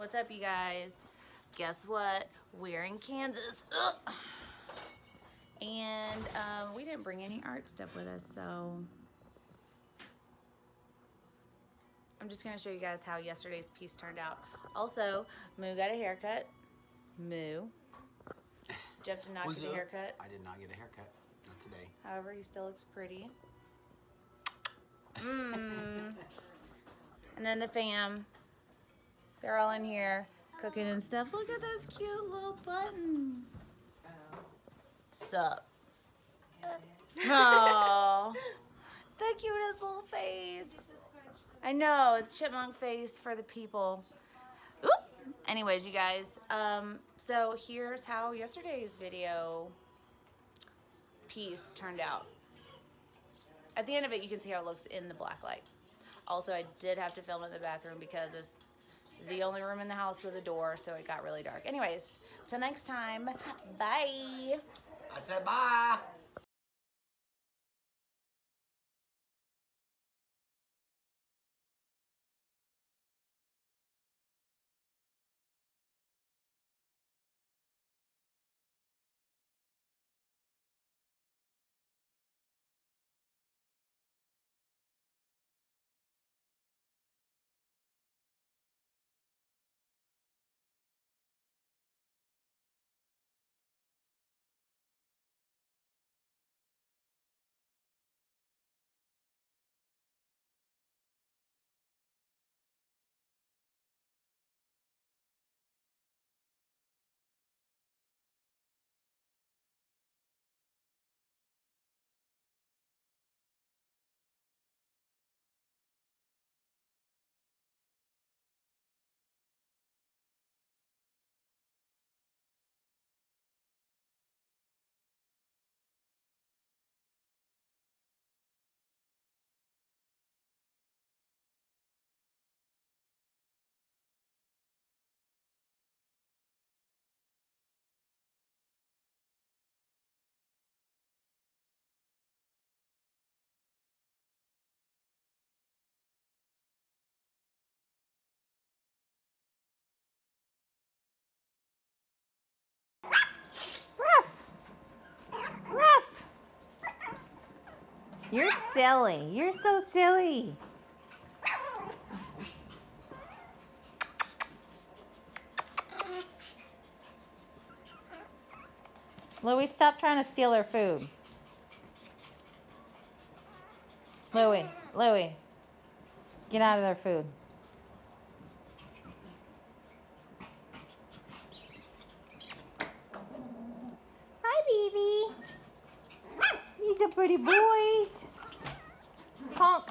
What's up, you guys? Guess what? We're in Kansas. Ugh. And we didn't bring any art stuff with us, so I'm just going to show you guys how yesterday's piece turned out. Also, Moo got a haircut. Moo. Jeff did not get a haircut. I did not get a haircut. Not today. However, he still looks pretty. And then the fam. They're all in here cooking and stuff. Look at this cute little button. Sup? Oh, the cutest little face. I know, it's chipmunk face for the people. Oop. Anyways, you guys, so here's how yesterday's video piece turned out. At the end of it, you can see how it looks in the black light. Also, I did have to film in the bathroom because it's the only room in the house with a door, so it got really dark. Anyways, till next time, bye. I said bye. You're silly. You're so silly. Louie, stop trying to steal her food. Louie, get out of their food. Hi, baby. These are pretty boys. Honk.